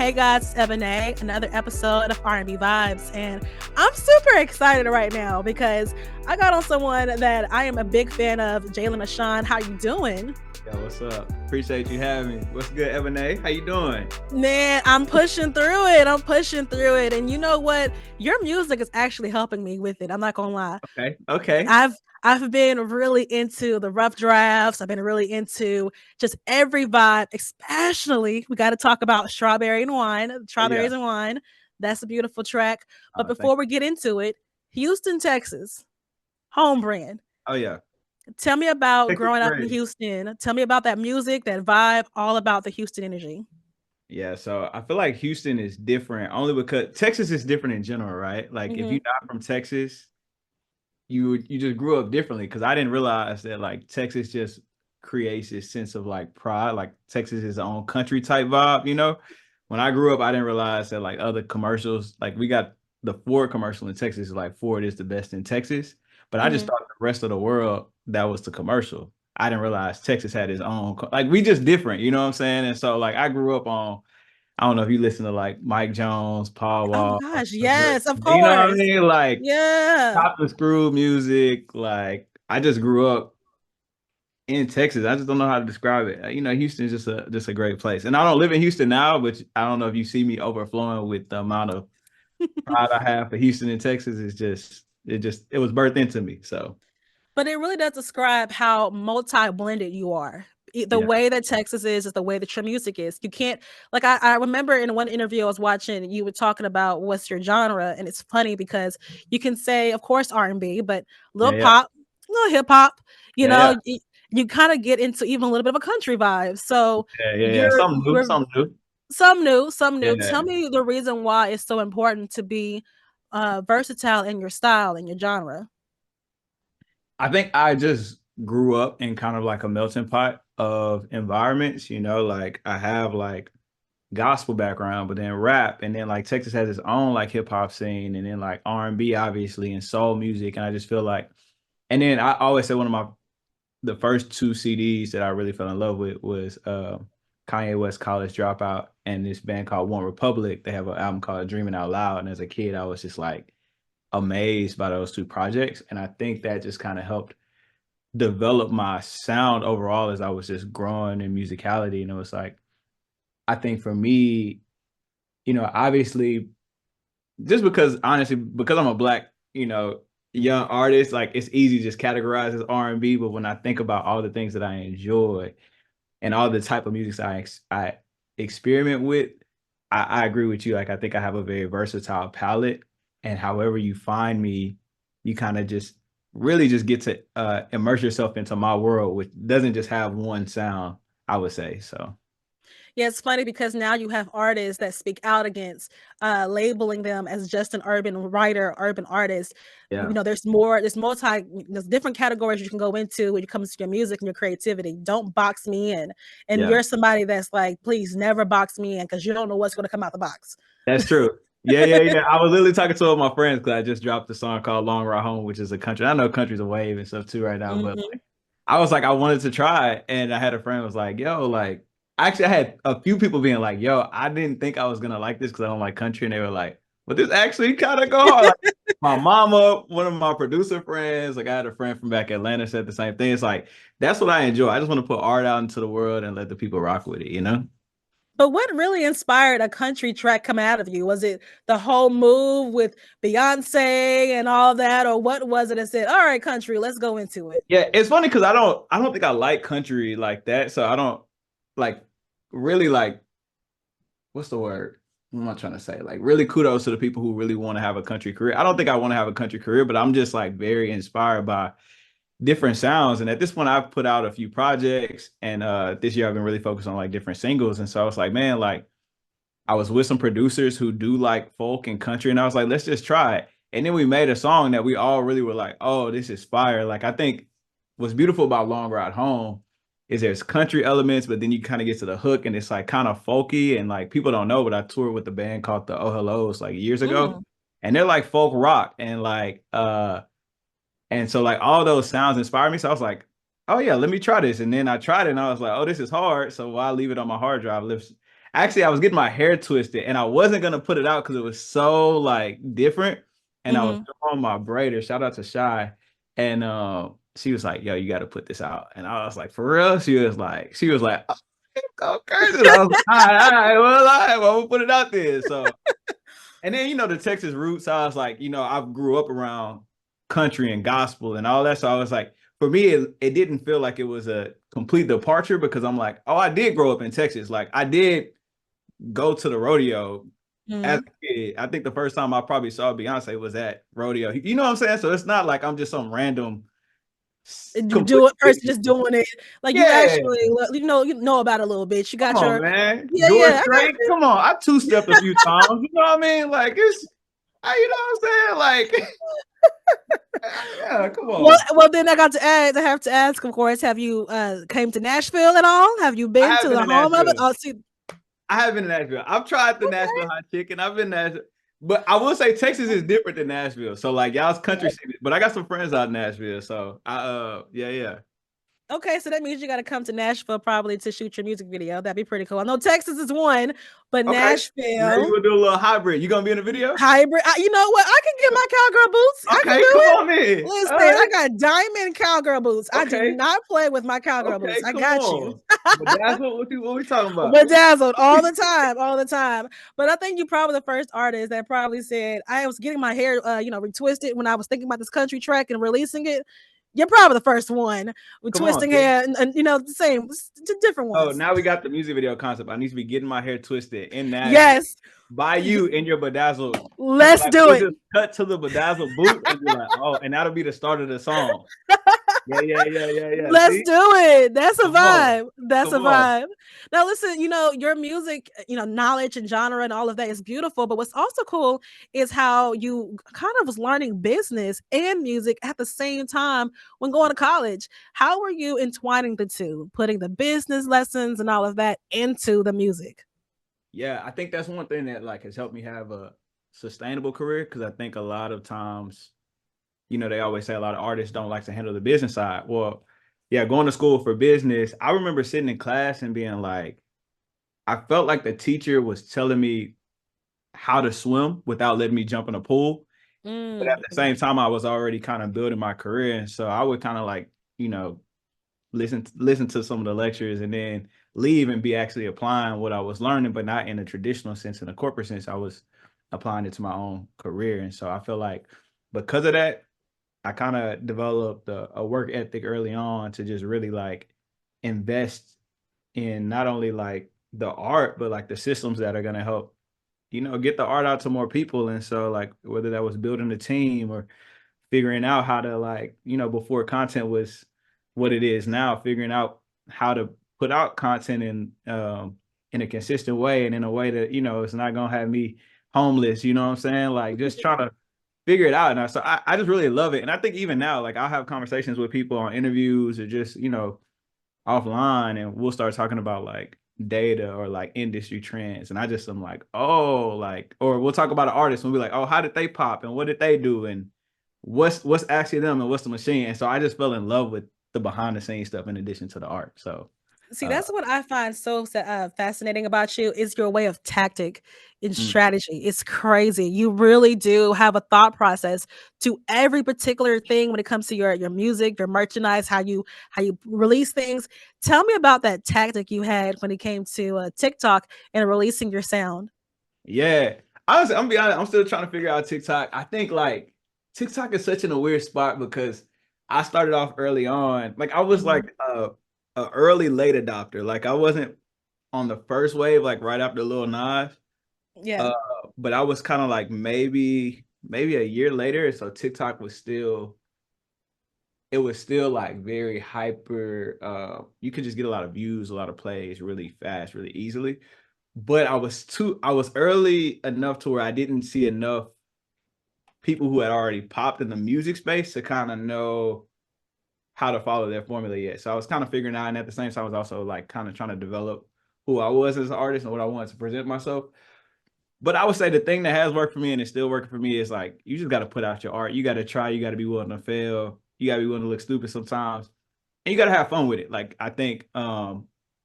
Hey guys, it's Ebony, another episode of R&B Vibes, and I'm super excited right now because I got on someone that I am a big fan of, Jaylon Ashaun. How you doing? Yo, what's up? Appreciate you having me. What's good, Ebony? How you doing? Man, I'm pushing through it. I'm pushing through it, and you know what? Your music is actually helping me with it. I'm not gonna lie. Okay, okay. I've I've been really into the rough drafts. I've been really into just every vibe, especially we got to talk about Oh yeah. Strawberries and Wine. That's a beautiful track. But Thank before we get into it, Houston, Texas, home brand. Oh yeah. Tell me about Texas growing up in great. Houston. Tell me about that music, that vibe, all about the Houston energy. Yeah, so I feel like Houston is different only because Texas is different in general, right? Like if Hmm. you're not from Texas, you just grew up differently because I didn't realize that like Texas just creates this sense of like pride, like Texas is its own country type vibe, you know? When I grew up, I didn't realize that like other commercials, like we got the Ford commercial in Texas, like Ford is the best in Texas. But I just Hmm. thought the rest of the world that was the commercial. I didn't realize Texas had its own like we just different, you know what I'm saying? And so like I grew up on I don't know if you listen to like Mike Jones, Paul Oh my Wall, gosh, yes, of you know what I course. mean? Like Yeah. Pop the Screw music. Like I just grew up in Texas. I just don't know how to describe it. You know, Houston is just a great place. And I don't live in Houston now, but I don't know if you see me overflowing with the amount of pride I have for Houston and Texas. It was birthed into me. So But it really does describe how multi-blended you are. The yeah, way that Texas is the way that your music is. You can't like I remember in one interview I was watching, you were talking about what's your genre, and it's funny because you can say, of course, R&B, but yeah, little yeah, pop, little hip hop. You yeah, yeah, know, you kind of get into even a little bit of a country vibe. So yeah, yeah, yeah. you're Something new, you're something new. some new, some new. Yeah. Tell me the reason why it's so important to be versatile in your style and your genre. I think I just grew up in kind of like a melting pot of environments, you know, like I have like gospel background, but then rap, and then like Texas has its own like hip hop scene, and then like R&B obviously, and soul music, and I just feel like, and then I always say one of my the first two CDs that I really fell in love with was Kanye West College Dropout and this band called One Republic. They have an album called Dreaming Out Loud, and as a kid, I was just like amazed by those two projects, and I think that just kind of helped develop my sound overall as I was just growing in musicality, and it was like I think for me, you know, obviously, just because honestly, because I'm a black, you know, young artist, like it's easy to just categorize as R&B. But when I think about all the things that I enjoy and all the type of music I experiment with, I agree with you. Like I think I have a very versatile palette, and however you find me, you kind of just really just get to immerse yourself into my world, which doesn't just have one sound. I would say so. Yeah, it's funny because now you have artists that speak out against labeling them as just an urban writer, urban artist. You Yeah, know, there's different categories you can go into when it comes to your music and your creativity. Don't box me in. And yeah. you're somebody that's like, please never box me in because you don't know what's going to come out the box. That's true. Yeah, yeah, yeah. I was literally talking to one of my friends because I just dropped a song called "Long Ride Home," which is a country. I know country's a wave and stuff too right now, but Mhm. like, I was like, I wanted to try it, and I had a friend who was like, "Yo, like." Actually, I had a few people being like, "Yo, I didn't think I was gonna like this because I don't like country," and they were like, "But this actually kind of go hard." Like, my mama, one of my producer friends, like I had a friend from back Atlanta said the same thing. It's like that's what I enjoy. I just want to put art out into the world and let the people rock with it, you know? But what really inspired a country track coming out of you? Was it the whole move with Beyonce and all that, or what was it that said, "All right, country, let's go into it"? Yeah, it's funny because I don't think I like country like that. So I don't like really like what's the word? What am I trying to say? Like really kudos to the people who really want to have a country career. I don't think I want to have a country career, but I'm just like very inspired by different sounds. And at this point, I've put out a few projects, and this year I've been really focused on like different singles. And so I was like, man, like I was with some producers who do like folk and country, and I was like, let's just try it. And then we made a song that we all really were like, oh, this is fire. Like I think what's beautiful about Long Ride Home is there's country elements, but then you kind of get to the hook and it's like kind of folky. And like people don't know, but I toured with a band called the Oh Hellos like years ago. Mm. And they're like folk rock. And like and so like all those sounds inspired me. So I was like, oh yeah, let me try this. And then I tried it and I was like, oh, this is hard. So why leave it on my hard drive? actually I was getting my hair twisted and I wasn't gonna put it out because it was so like different. And I was Mhm. on my braider. Shout out to Shy. And she was like, yo, you gotta put this out. And I was like, for real? She was like, oh, go crazy. And I was like, well, we'll put it out there. So and then the Texas roots, I was like, I grew up around country and gospel and all that. So I was like, for me, it didn't feel like it was a complete departure because I'm like, oh, I did grow up in Texas. Like I did go to the rodeo as Mhm. a kid. I think the first time I probably saw Beyonce was at rodeo. You know what I'm saying? So it's not like I'm just some random You complete do it, person idiot. just doing it. Like you Yeah, actually, you know about it a little bit. You come got on, your, man. yeah, George yeah. I got Strait, you. come on. I two-stepped a few times. You know what I mean? Like it's, you know what I'm saying? Like, yeah, come Well, on. well, then I got to add. I have to ask, of course. Have you came to Nashville at all? Have you I been have to been the to home of it? Nashville. Oh, see, I have been to Nashville. I've tried the Nashville hot chicken. I've been to Nashville. But I will say Texas is different than Nashville. So like y'all's country city. But I got some friends out in Nashville. So yeah. okay, so that means you got to come to Nashville probably to shoot your music video. That'd be pretty cool. I know Texas is one, but Okay. Maybe Nashville we'll do a little hybrid. You gonna be in the video? hybrid. You know what? I can get my cowgirl boots. I can Okay, do come it. on in. All Listen, I right. got diamond cowgirl boots. I do Okay. not play with my cowgirl boots. Okay, I come got you. on. But that's what we talking about. Bedazzled all the time, all the time. But I think you probably the first artist that probably said I was getting my hair, retwisted when I was thinking about this country track and releasing it. You're probably the first one with Come on, twisting see? hair, and the same, different Oh, ones. now we got the music video concept. I need to be getting my hair twisted in Nashville Yes, by you in your bedazzled. let's Like do we'll it. just cut to the bedazzled boot and be like, oh, and that'll be the start of the song. Yeah. Let's See? do it. That's a Come on. vibe. That's Come a on. vibe. Now, listen, your music, knowledge and genre and all of that is beautiful. But what's also cool is how you kind of was learning business and music at the same time when going to college. How were you entwining the two, putting the business lessons and all of that into the music? Yeah, I think that's one thing that like has helped me have a sustainable career because I think a lot of times, they always say a lot of artists don't like to handle the business side. Well, yeah, going to school for business, I remember sitting in class and being like, I felt like the teacher was telling me how to swim without letting me jump in a pool. But at the Mm. same time, I was already kind of building my career. And so I would kind of like, listen to some of the lectures and then leave and be actually applying what I was learning, but not in a traditional sense, in a corporate sense. I was applying it to my own career. And so I feel like because of that, I kind of developed a work ethic early on to just really like invest in not only like the art, but like the systems that are going to help, get the art out to more people. And so like whether that was building a team or figuring out how to like, before content was what it is now, figuring out how to put out content in a consistent way and in a way that, it's not gonna have me homeless, you know what I'm saying? Like just trying to figure it out. And I just really love it. And I think even now, like I'll have conversations with people on interviews or just, offline and we'll start talking about like data or like industry trends. And I just am like, oh, like, or we'll talk about an artist and we'll be like, oh, how did they pop and what did they do? And what's actually them and what's the machine. And so I just fell in love with the behind the scenes stuff in addition to the art. So See, uh that's what I find so fascinating about you is your way of tactic and mm, strategy. It's crazy. You really do have a thought process to every particular thing when it comes to your music, your merchandise, how you release things. Tell me about that tactic you had when it came to TikTok and releasing your sound. yeah. Honestly, I'm gonna be honest, I'm still trying to figure out TikTok. I think like TikTok is such in a weird spot because I started off early on. Like I was Mhm. like a early late adopter. Like I wasn't on the first wave, like right after Lil Nas. Yeah. Uh, but I was kind of like maybe a year later. So TikTok was still it was still like very hyper. You could just get a lot of views, a lot of plays really fast, really easily. But I was early enough to where I didn't see enough people who had already popped in the music space to kind of know how to follow their formula yet. So I was kind of figuring out, and at the same time, I was also like kind of trying to develop who I was as an artist and what I wanted to present myself. But I would say the thing that has worked for me and is still working for me is like you just got to put out your art. You got to try. You got to be willing to fail. You got to be willing to look stupid sometimes, and you got to have fun with it. Like I think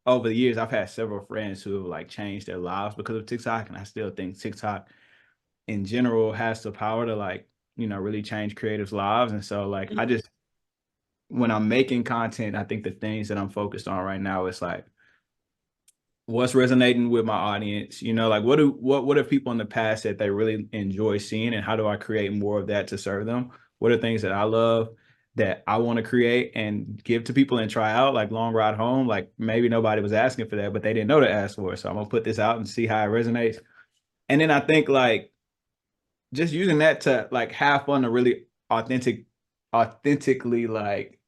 over the years, I've had several friends who have like changed their lives because of TikTok, and I still think TikTok in general has the power to like, really change creatives' lives. And so like I just when I'm making content, I think the things that I'm focused on right now is like what's resonating with my audience, like what have people in the past that they really enjoy seeing, and how do I create more of that to serve them? What are things that I love that I want to create and give to people and try out, like Long Ride Home? Like maybe nobody was asking for that, but they didn't know to ask for it. So I'm gonna put this out and see how it resonates. And then I think like just using that to like have fun to really authentically like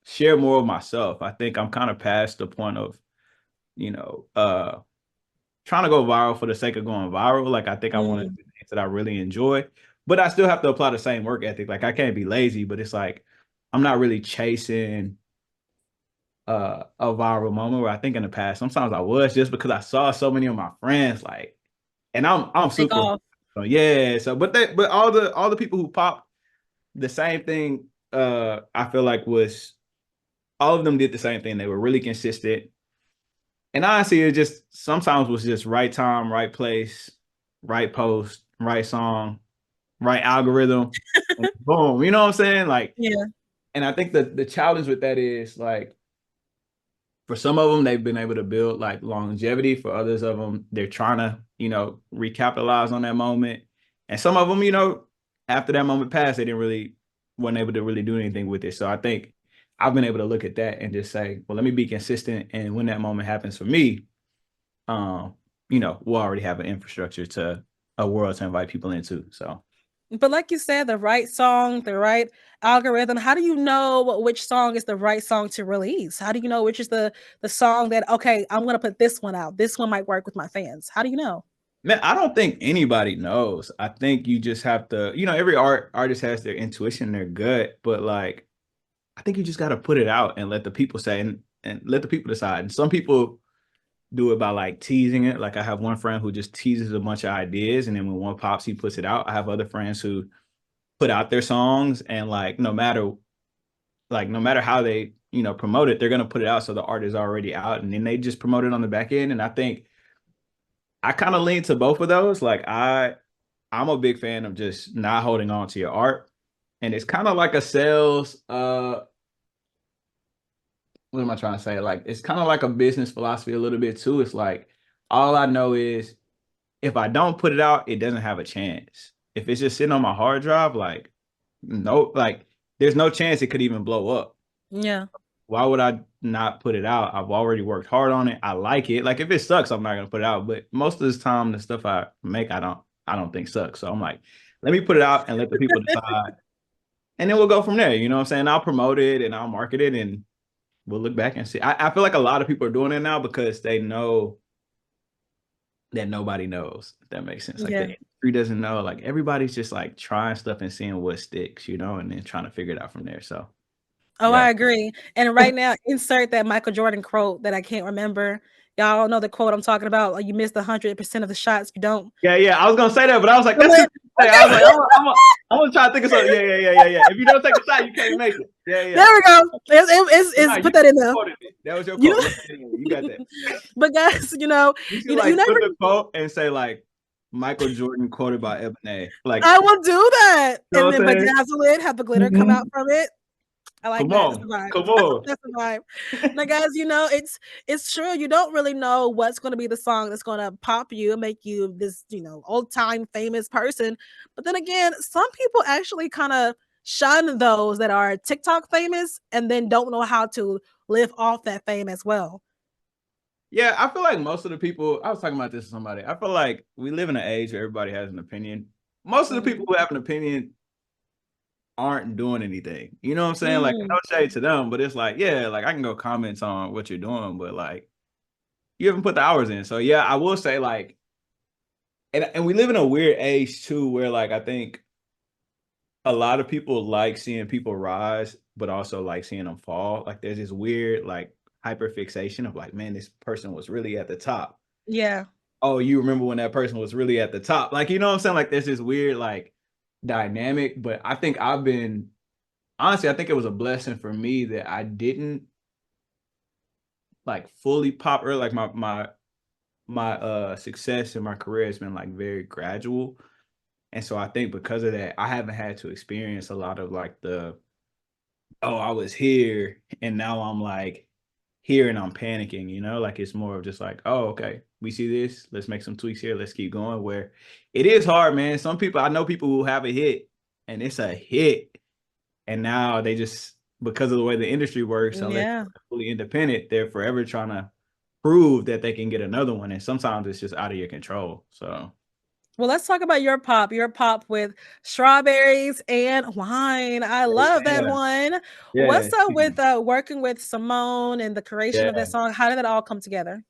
share more of myself. I think I'm kind of past the point of, you know, uh trying to go viral for the sake of going viral. Like I think I want to Mm. do things that I really enjoy, but I still have to apply the same work ethic. Like I can't be lazy, but it's like I'm not really chasing a viral moment where I think in the past sometimes I was, just because I saw so many of my friends like, and I'm Take super, off. so yeah. So but all the people who pop the same thing, I feel like was all of them did the same thing. They were really consistent. And honestly, it just sometimes was just right time, right place, right post, right song, right algorithm, and boom. You know what I'm saying? Like, Yeah. and I think the challenge with that is like for some of them, they've been able to build like longevity. For others of them, they're trying to, recapitalize on that moment. And some of them, after that moment passed, they didn't really weren't able to really do anything with it. So I think I've been able to look at that and just say, well, let me be consistent. And when that moment happens for me, um, we'll already have an infrastructure to a world to invite people into. So But like you said, the right song, the right algorithm. How do you know which song is the right song to release? How do you know which is the song that, okay, I'm gonna put this one out. This one might work with my fans. How do you know? man, I don't think anybody knows. I think you just have to, every artist has their intuition, their gut, but like I think you just got to put it out and let the people say, and let the people decide. And some people do it by like teasing it. Like I have one friend who just teases a bunch of ideas, and then when one pops, he puts it out. I have other friends who put out their songs, and like no matter how they promote it, they're gonna put it out so the art is already out, and then they just promote it on the back end. And I think I kind of lean to both of those. Like I'm a big fan of just not holding on to your art, and it's kind of like a sales what am I trying to say? Like, it's kind of like a business philosophy a little bit too. It's like, all I know is if I don't put it out, it doesn't have a chance. If it's just sitting on my hard drive, like, no, like, there's no chance it could even blow up. Yeah. Why would I not put it out? I've already worked hard on it. I like it. Like, if it sucks, I'm not gonna put it out. But most of the time, the stuff I make, I don't think sucks. So I'm like, let me put it out and let the people decide, and then we'll go from there. You know what I'm saying? I'll promote it and I'll market it, and we'll look back and see. I feel like a lot of people are doing it now because they know that nobody knows, if that makes sense. Like the Yeah. industry doesn't know. Like everybody's just like trying stuff and seeing what sticks, and then trying to figure it out from there. So Oh, yeah. I agree. And right now, insert that Michael Jordan quote that I can't remember. Y'all know the quote I'm talking about. Like, you missed 100% of the shots. You don't. Yeah, yeah. I was gonna say that, but I was like, that's But- too I was like, I'm gonna try to think of something. Yeah, yeah, yeah, yeah, yeah. If you don't take a shot, you can't make it. Yeah, yeah. There we go. Nah, Put that in there. quoted it. That was your You, quote. Yeah, yeah, yeah, you got that. but guys, You should you like never. put the quote and say like Michael Jordan quoted by Ebony. Like, I will do that, you know and what then I'm saying? bedazzle it, have the glitter come out Mhm. from it. I like Come that. That's on, the vibe. come on. That's the vibe. Now, guys, it's true. You don't really know what's going to be the song that's going to pop you and make you this, old time famous person. But then again, some people actually kind of shun those that are TikTok famous and then don't know how to live off that fame as well. Yeah, I feel like most of the people, I was talking about this with somebody. I feel like we live in an age where everybody has an opinion. Most of the people Mhm. who have an opinion aren't doing anything. You know what I'm saying? Like, no Mm. shade to them, but it's like, yeah, like I can go comments on what you're doing, but like you haven't put the hours in. So yeah, I will say like, and we live in a weird age too, where like I think a lot of people like seeing people rise, but also like seeing them fall. Like there's this weird like hyper fixation of like, man, this person was really at the top. Yeah. Oh, you remember when that person was really at the top? Like, you know what I'm saying? Like there's this weird like dynamic, but I think I've been honestly, I think it was a blessing for me that I didn't like fully pop early. Like my success in my career has been like very gradual. And so I think because of that, I haven't had to experience a lot of like the, oh, I was here and now I'm like here and I'm panicking, you know? Like it's more of just like, oh, okay, we see this, let's make some tweaks here, let's keep going. Where it is hard, man. Some people, I know people who have a hit and it's a hit, and now they just, because of the way the industry works, unless Yeah. they're fully independent, they're forever trying to prove that they can get another one. And sometimes it's just out of your control. So Well, let's talk about your pop with strawberries and wine. I love that yeah, one. yeah, What's up with working with Simone and the creation of that yeah. song? How did that all come together?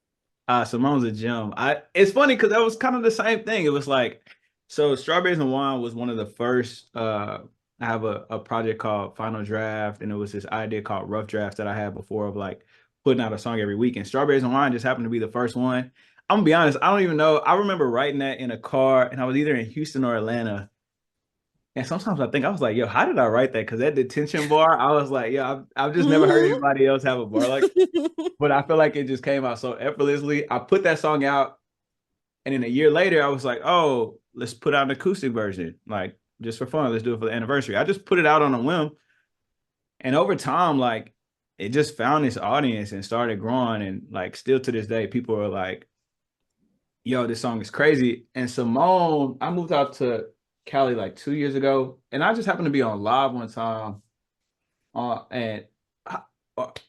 Simone's a gem. It's funny because that was kind of the same thing. It was like, so Strawberries and Wine was one of the first. I have a project called Final Draft, and it was this idea called Rough Draft that I had before of like putting out a song every week. And Strawberries and Wine just happened to be the first one. I'm gonna be honest, I don't even know. I remember writing that in a car, and I was either in Houston or Atlanta. And sometimes I think I was like, yo, how did I write that? Because that detention bar, I was like, yeah, I've just never heard Mhm. anybody else have a bar like, but I feel like it just came out so effortlessly. I put that song out, and then a year later, I was like, oh, let's put out an acoustic version, like just for fun. Let's do it for the anniversary. I just put it out on a whim, and over time, like it just found its audience and started growing. And like still to this day, people are like, yo, this song is crazy. And Simone, I moved out to Cali like 2 years ago, and I just happened to be on live one time, and I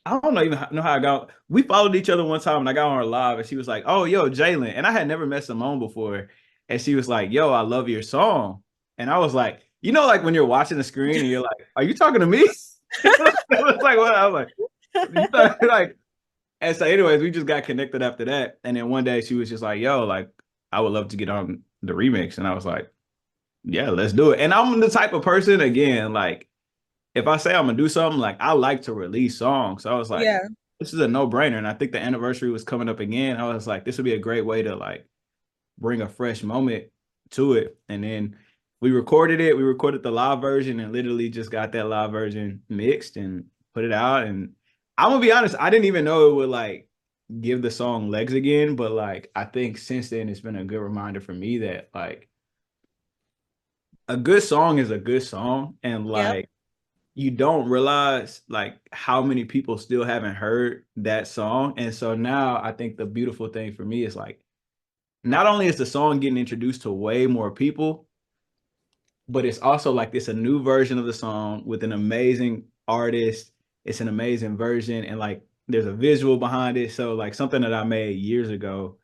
don't know even know how I got. We followed each other one time, and I got on her live, and she was like, "Oh, yo, Jaylon," and I had never met Simone before, and she was like, "Yo, I love your song," and I was like, you know, like when you're watching the screen and you're like, "Are you talking to me?" It was like what I was like, you thought, like, and so, anyways, we just got connected after that, and then one day she was just like, "Yo, like, I would love to get on the remix," and I was like, "Yeah, let's do it." And I'm the type of person, again, like if I say I'm gonna do something, like I like to release songs. So I was like, Yeah. this is a no-brainer. And I think the anniversary was coming up again. I was like, this would be a great way to like bring a fresh moment to it. And then we recorded it. We recorded the live version and literally just got that live version mixed and put it out. And I'm gonna be honest, I didn't even know it would like give the song legs again. But like I think since then it's been a good reminder for me that like a good song is a good song. And Yep. like you don't realize like how many people still haven't heard that song. And so now I think the beautiful thing for me is like not only is the song getting introduced to way more people, but it's also like it's a new version of the song with an amazing artist. It's an amazing version, and like there's a visual behind it. So like something that I made years ago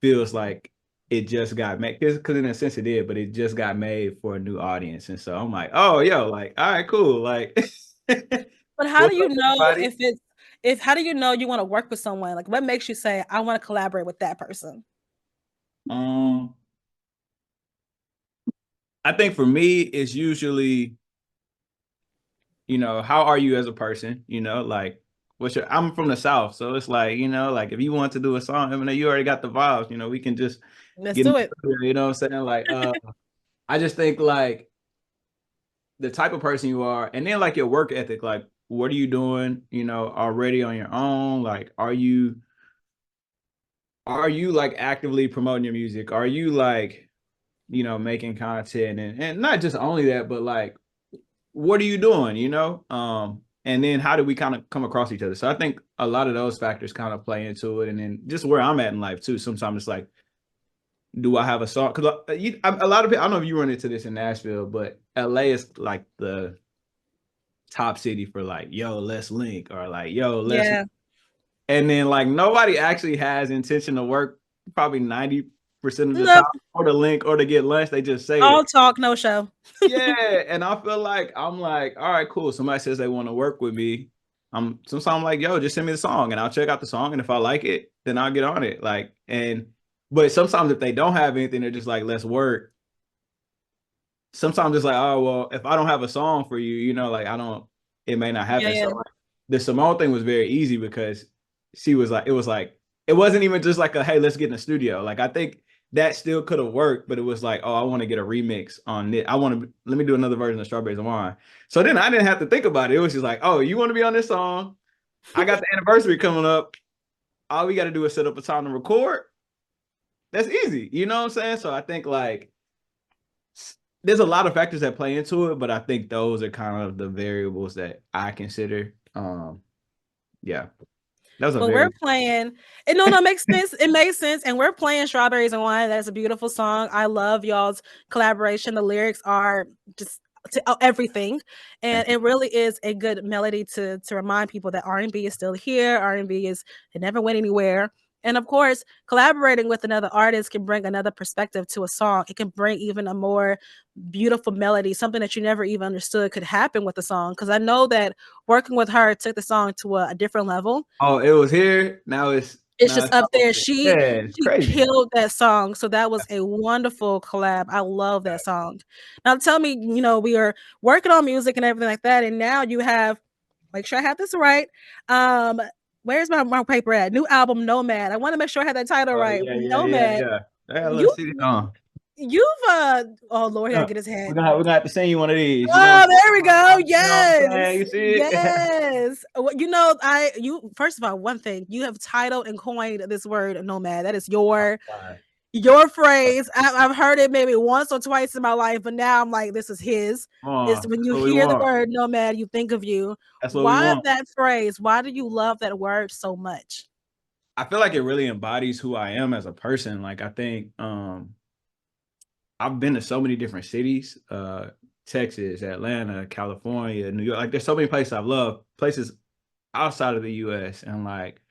feels like it just got made, because in a sense it did, but it just got made for a new audience. And so I'm like, oh, yo, like, all right, cool. Like, But how do what's you up, know everybody? if how do you know you want to work with someone? Like what makes you say, I want to collaborate with that person? Um, I think for me, it's usually, how are you as a person? Like, I'm from the South, so it's like, like if you want to do a song, I mean, you already got the vibes, we can just Let's get in do the it. studio, you know what I'm saying? Like, I just think like the type of person you are, and then like your work ethic, like what are you doing, already on your own? Like, are you like actively promoting your music? Are you like, making content, and not just only that, but like what are you doing, and then how do we kind of come across each other? So I think a lot of those factors kind of play into it. And then just where I'm at in life too, sometimes it's like, do I have a song? Because a lot of people, I don't know if you run into this in Nashville, but LA is like the top city for like, yo, let's link, or like, yo, let's, Yeah. and then like nobody actually has intention to work probably 90% of the time, Nope. or to link or to get lunch. They just say All it. talk, no show. Yeah, and I feel like I'm like, all right, cool. Somebody says they want to work with me. Sometimes I'm like, yo, just send me the song and I'll check out the song. And if I like it, then I'll get on it. Like, but sometimes if they don't have anything, they're just like, let's work. Sometimes it's like, oh, well, if I don't have a song for you, like it may not Yeah, happen. yeah. So like, the Simone thing was very easy because she was like, it wasn't even just like hey, let's get in the studio. Like, I think that still could have worked, but it was like, oh, I want to get a remix on it. Let me do another version of Strawberries and Wine. So then I didn't have to think about it. It was just like, oh, you want to be on this song? I got the anniversary coming up. all we got to do is set up a time to record. That's easy. You know what I'm saying? So I think like there's a lot of factors that play into it, but I think those are kind of the variables that I consider. Yeah, that was a But we're very playing, and no, makes sense. It makes sense. And we're playing Strawberries and Wine. That's a beautiful song. I love y'all's collaboration. The lyrics are just everything. And thank you. it really is a good melody to remind people that R&B is still here. R&B is, it never went anywhere. And of course, collaborating with another artist can bring another perspective to a song. It can bring even a more beautiful melody, something that you never even understood could happen with the song. Because I know that working with her took the song to a different level. Oh, it was here. It's Now just it's up there. yeah, She it's she crazy. killed that song. So that was a wonderful collab. I love that song. Now tell me, we are working on music and everything like that, and now you have, make sure I have this right. Um, where's my paper at? New album Nomad. I want to make sure I have that title Oh right. yeah, yeah, yeah, Nomad. yeah. Yeah, You let's see it on. you've oh Lord, I Yeah. gotta get his head. We're gonna have to send you one of these. You know, Oh, there we go. you know what I'm saying? Yes. You see it? Yes. Well, you first of all, one thing, you have titled and coined this word nomad. That is your phrase. I've heard it maybe once or twice in my life, but now I'm like, this is his. Come It's on, when that's you what we hear the want. word nomad, you think of you. That's what we Why want. that phrase? Why do you love that word so much? I feel like it really embodies who I am as a person. Like I think I've been to so many different cities, Texas, Atlanta, California, New York. Like there's so many places I've loved, places outside of the US, and like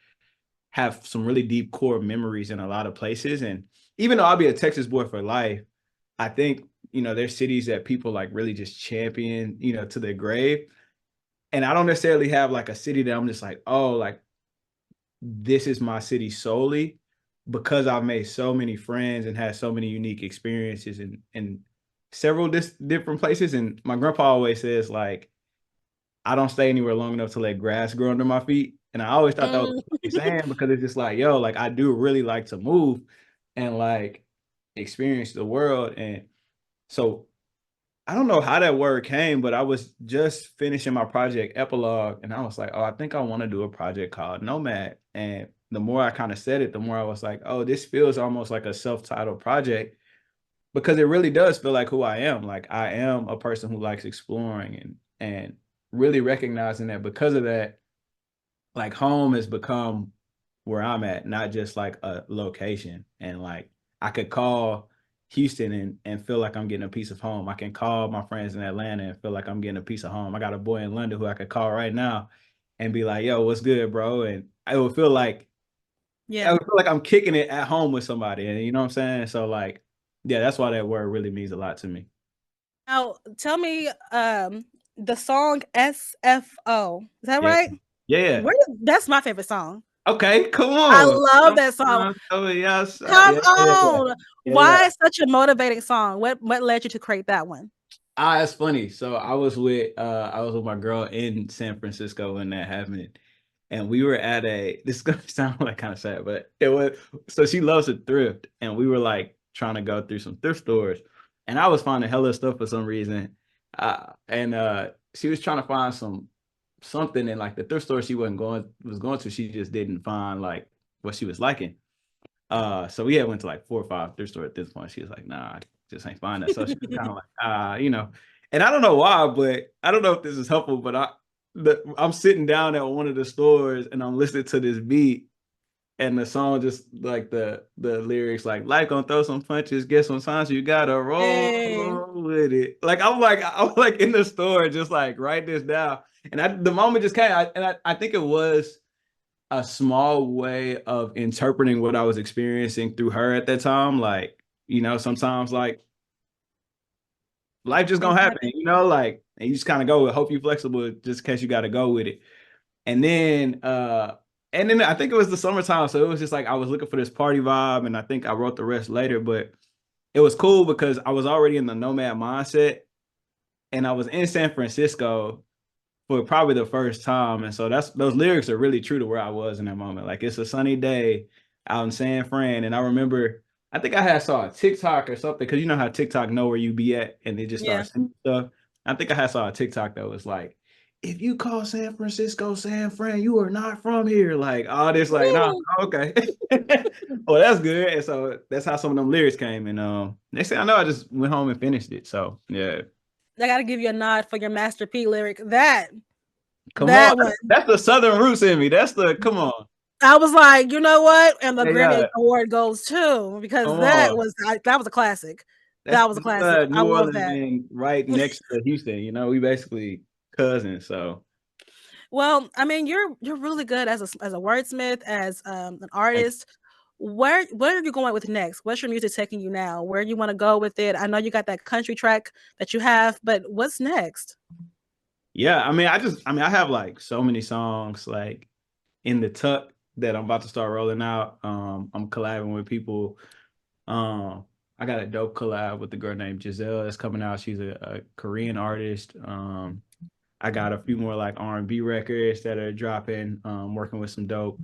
have some really deep core memories in a lot of places. And even though I'll be a Texas boy for life, I think, there's cities that people like really just champion, to their grave. And I don't necessarily have like a city that I'm just like, oh, like this is my city solely, because I've made so many friends and had so many unique experiences in several different places. And my grandpa always says like, I don't stay anywhere long enough to let grass grow under my feet. And I always thought that was Mm. a funny saying, because it's just like, yo, like I do really like to move and like experience the world. And so I don't know how that word came, but I was just finishing my project Epilogue, and I was like, oh, I think I want to do a project called Nomad. And the more I kind of said it, the more I was like, oh, this feels almost like a self-titled project, because it really does feel like who I am. Like I am a person who likes exploring, and really recognizing that because of that, like home has become where I'm at, not just like a location. And like I could call Houston and feel like I'm getting a piece of home. I can call my friends in Atlanta and feel like I'm getting a piece of home. I got a boy in London who I could call right now and be like, yo, what's good, bro? And I Yeah. would feel like I'm kicking it at home with somebody. And you know what I'm saying? So like, yeah, that's why that word really means a lot to me. Now tell me, the song SFO. Is that Yeah. right? Yeah. That's my favorite song. Okay, come I on. love that song. Oh yes. Come Yeah, yeah, yeah. on. Yeah, yeah. Why such a motivating song? What led you to create that one? It's funny. So I was with my girl in San Francisco when that happened. And we were at this is gonna sound like kind of sad, but it was, so she loves to thrift, and we were like trying to go through some thrift stores, and I was finding hella stuff for some reason. And she was trying to find something in like the thrift store she was going to, she just didn't find like what she was liking. So we had went to like 4 or 5 thrift store at this point. She was like, nah, I just ain't find that. So she was kind of like, and I don't know why, but I don't know if this is helpful, but I'm sitting down at one of the stores and I'm listening to this beat, and the song just like the lyrics like gonna throw some punches, guess sometimes you gotta Hey. roll with it. Like I'm like in the store just like write this down. And the moment just came, I think it was a small way of interpreting what I was experiencing through her at that time. Like, sometimes like life just Things gonna happen, happen. like, and you just kind of go with, hope you flexible just in case you got to go with it. And then, I think it was the summertime. So it was just like, I was looking for this party vibe, and I think I wrote the rest later, but it was cool because I was already in the nomad mindset, and I was in San Francisco for probably the first time. And so those lyrics are really true to where I was in that moment. Like it's a sunny day out in San Fran. And I remember, I think I had saw a TikTok or something, because you know how TikTok know where you be at and they just Yeah. start sending stuff. I think I had saw a TikTok that was like, if you call San Francisco San Fran, you are not from here. Like all this, like, nah, okay. Well, that's good. And so that's how some of them lyrics came. And next thing I know, I just went home and finished it. So yeah. I gotta give you a nod for your Master P lyric. That Come on. one. That's the Southern roots in me. That's the come on. I was like, you know what? And the Yeah, Grammy yeah. award goes too, because Come on. that was a classic. That's That was a classic. I New love Orleans that. being right next to Houston. You know, we basically cousins. So Well, I mean, you're really good as a wordsmith, as an like, artist. Where are you going with next? What's your music taking you now? Where you want to go with it? I know you got that country track that you have, but what's next? yeah, I mean, I have like so many songs like in the tuck that I'm about to start rolling out. I'm collabing with people. I got a dope collab with the girl named Giselle that's coming out. She's a Korean artist. I got a few more like R&B records that are dropping. Working with some dope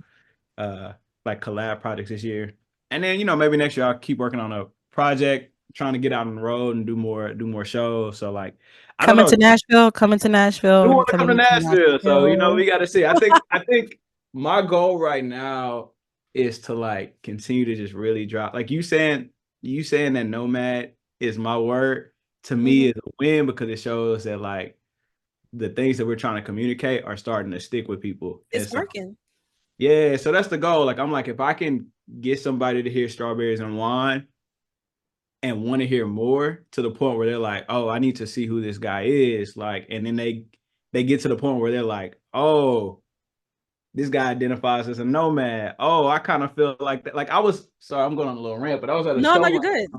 like collab projects this year. And then, you know, maybe next year I'll keep working on a project, trying to get out on the road and do more shows. So like I don't know. Coming to We Nashville, want to come to coming to Nashville. So, you know, Nashville. we gotta see. I think my goal right now is to like continue to just really drop. Like you saying that Nomad is my word to me Mhm. is a win because it shows that like the things that we're trying to communicate are starting to stick with people. And It's so working. yeah, so that's the goal. Like I'm like, if I can get somebody to hear Strawberries and Wine and want to hear more to the point where they're like, oh, I need to see who this guy is. Like, and then they get to the point where they're like, oh, this guy identifies as a nomad. Oh, I kind of feel like that. Like I was sorry, I'm going on a little rant, but I was at a No, show no, you're good.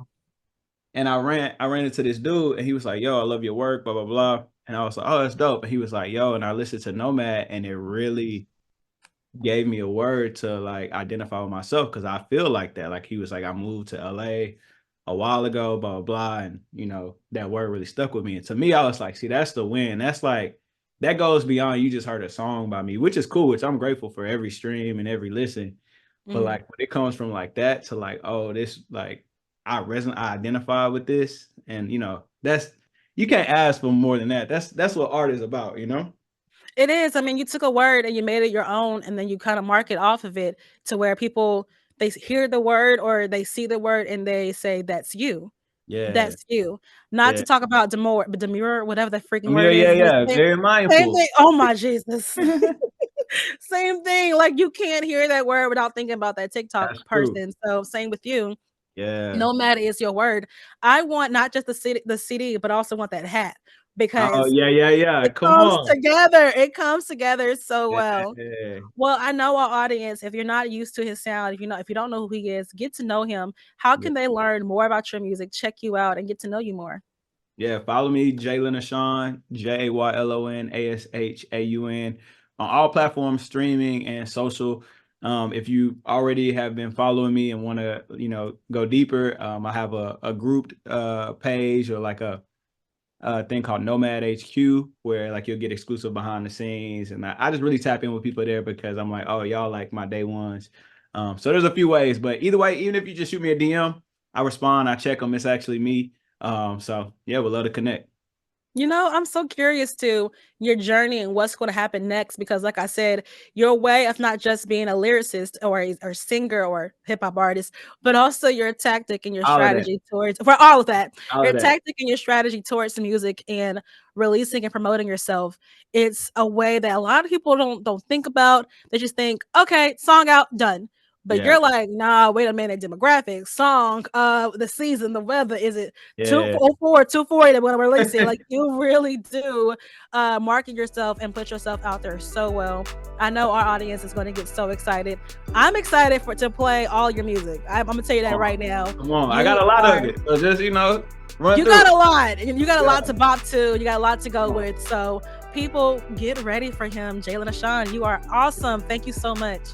and I ran into this dude and he was like, yo, I love your work, blah, blah, blah. And I was like, oh, that's dope. And he was like, yo, and I listened to Nomad and it really gave me a word to like identify with myself because I feel like that. Like he was like, I moved to LA a while ago, blah, blah, blah. And you know, that word really stuck with me. And to me, I was like, see, that's the win. That's like that goes beyond you just heard a song by me, which is cool, which I'm grateful for every stream and every listen. But Mhm. like when it comes from like that to like, oh, this like I identify with this. And you know, that's you can't ask for more than that. That's what art is about, you know? It is. I mean, you took a word and you made it your own, and then you kind of market off of it to where people hear the word or they see the word and they say that's you. Yeah, That's you. Not yeah. to talk about demure, whatever the freaking Yeah, word yeah, is, but yeah. Very same mindful. thing. Oh my Jesus. Same thing. Like you can't hear that word without thinking about that TikTok That's true. person. So same with you. Yeah. Nomad is your word. I want not just the CD, but also want that hat Oh, because yeah, yeah, yeah. it Come comes on. together. It comes together so well. Yeah. Well, I know our audience, if you're not used to his sound, if you don't know who he is, get to know him. How Yeah. can they learn more about your music, check you out, and get to know you more? Yeah. Follow me, Jaylon Ashaun, JAYLON ASHAUN, on all platforms, streaming and social. If you already have been following me and want to, you know, go deeper, I have a grouped page or like a thing called Nomad HQ where like you'll get exclusive behind the scenes. And I just really tap in with people there because I'm like, oh, y'all like my day ones. So there's a few ways, but either way, even if you just shoot me a DM, I respond, I check them. It's actually me. So yeah, we'd love to connect. I'm so curious to your journey and what's going to happen next because, like I said, your way of not just being a lyricist or singer or hip hop artist, but also your tactic and your All of that. strategy towards for all of that, All your of that. tactic and your strategy towards the music and releasing and promoting yourself. It's a way that a lot of people don't think about. They just think, okay, song out, done. But Yeah. you're like, nah, wait a minute, demographic, song, the season, the weather, is it Yeah. 204, 240 that we're gonna release it? Like you really do market yourself and put yourself out there so well. I know our audience is going to get so excited. I'm excited to play all your music. I'm gonna tell you that right now. Come on. I You got a lot of are it. So just, you know, run you through got it. a lot, and you got a Yeah. lot to bop to. You got a lot to go Come on. with. So people, get ready for him, Jaylon Ashaun. You are awesome. Thank you so much.